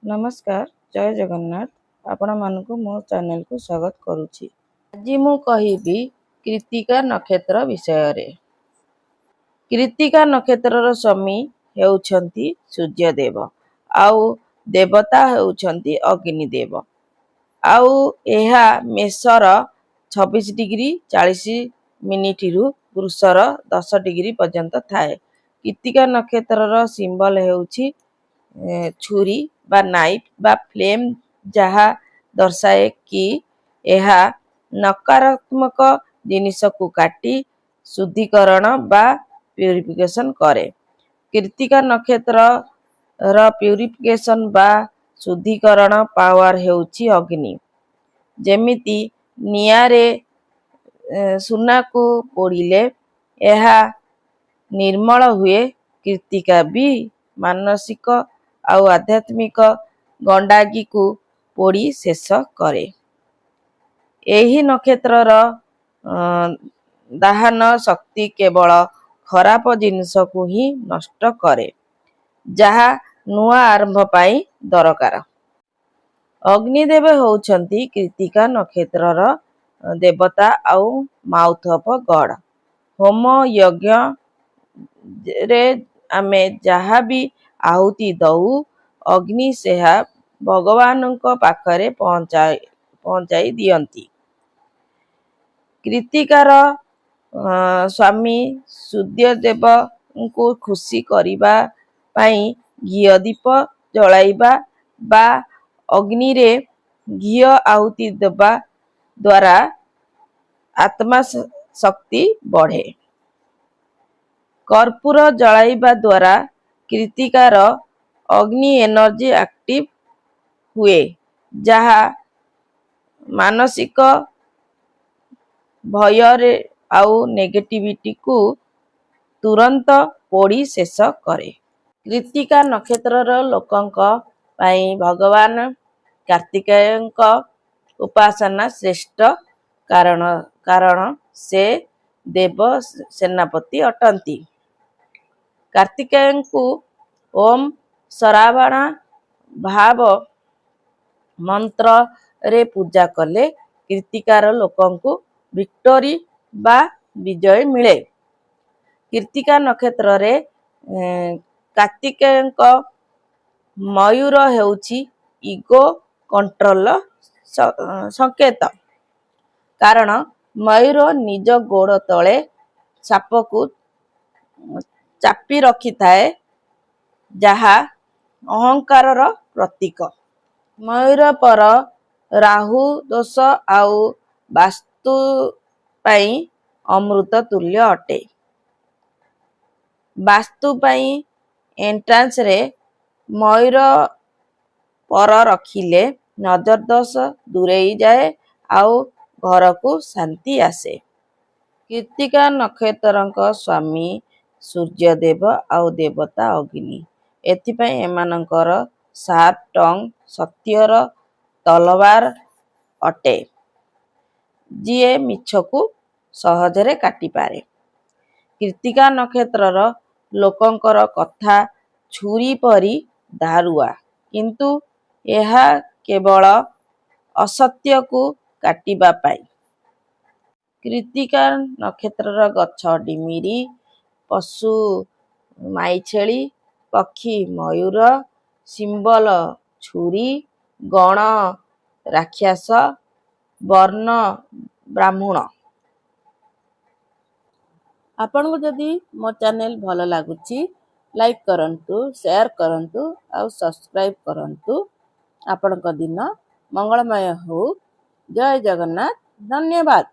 नमस्कार जय जगन्नाथ आपण मानकु मो चैनल को स्वागत करुछि। आज मु कहिबी कृत्तिका नक्षत्र विषय रे। कृत्तिका नक्षत्रर स्वामी हेउछंती सूर्यदेव आउ देवता हेउछंती अग्निदेव आउ एहा मेषर 26 डिग्री 40 मिनिट रु वृषर 10 डिग्री पर्यंत थाए। कृत्तिका नक्षत्रर सिंबल हेउछि छुरी बा नाइफ बा फ्लेम, जहा दर्शाए कि एहा नकारात्मक जिनिस को काटी शुद्धिकरण बा प्यूरिफिकेशन करे। कृत्तिका नक्षत्र र प्यूरिफिकेशन बा शुद्धिकरण पावर हेउछि अग्नि। जेमिति नियारे सुना को पोड़िले एहा निर्मल हुए, कृत्तिका भी मानसिक आउ आध्यात्मिक गंडागी को पोड़ी शेष करे। एही नक्षत्रर दाहन शक्ति केवल खराब जिनिस को ही नष्ट करे, जहा नुआ आरंभ पाई दरकार। अग्निदेव होउछंती कृत्तिका नक्षत्रर देवता आउ माउथ ऑफ गॉड। होम यज्ञ रे आमे जहा भी आहुति दऊ, अग्नि सेहा भगवानଙ୍କ पाखरे पहुंचाई दियंती। कृत्तिकार स्वामी सूर्यदेव को खुशी करिबा पाई घिय दीप जलाइबा बा अग्नि रे घिय आहुति देबा द्वारा आत्मा शक्ति बढ़े। कर्पूर जलाइबा द्वारा कृत्तिकार अग्नि एनर्जी एक्टिव हुए, जहा मानसिक भय रे आउ नेगेटिविटी को तुरंत पोड़ी शेष करे। कृत्तिका नक्षत्रर लोकंक पाई भगवान कार्तिकेयंक उपासना श्रेष्ठ कारण से देव सेनापति अटंती। कार्तिकेयंकु ओम सरावण भाव मंत्र रे पूजा कले कृत्तिकार लोकंकु विक्टोरी बा विजय मिले। कृत्तिका नक्षत्र रे कार्तिकेयंक मयूर हेउछि इगो कंट्रोल संकेत, कारण मयूर निज गोड़ तले साप को चापी रखी थाए, जहा अहंकार प्रतीक। मयूर पर राहु दोष आउ वास्तु पाई अमृत तुल्य अटे। वास्तु पाई एंट्रांस रे मयूर पर रखिले नजर दोष दूरेई जाए आउ घर को शांति आसे। कृत्तिका नक्षत्रंक स्वामी सूर्यदेव आउ देवता अग्नि। एथिपाई एमानंकर शार्प टंग सत्यर तलवार अटे, जिए मिछ को सहजरे काटी पारे। कृत्तिका नक्षत्रर लोकंकर कथा छुरी परी धारुआ, किंतु एहा केवल असत्य को काटिबा पाई। कृत्तिका नक्षत्रर गछ डिमिरी, पशु माई छेली, पक्षी मयूर, सिंबल छुरी, गण राक्षस, वर्ण ब्राह्मण। आपण को जदि मो चैनल भल लागुची लाइक करंतु, शेयर करंतु और सब्सक्राइब करंतु। आपण को दिन मंगलमय हो। जय जगन्नाथ। धन्यवाद।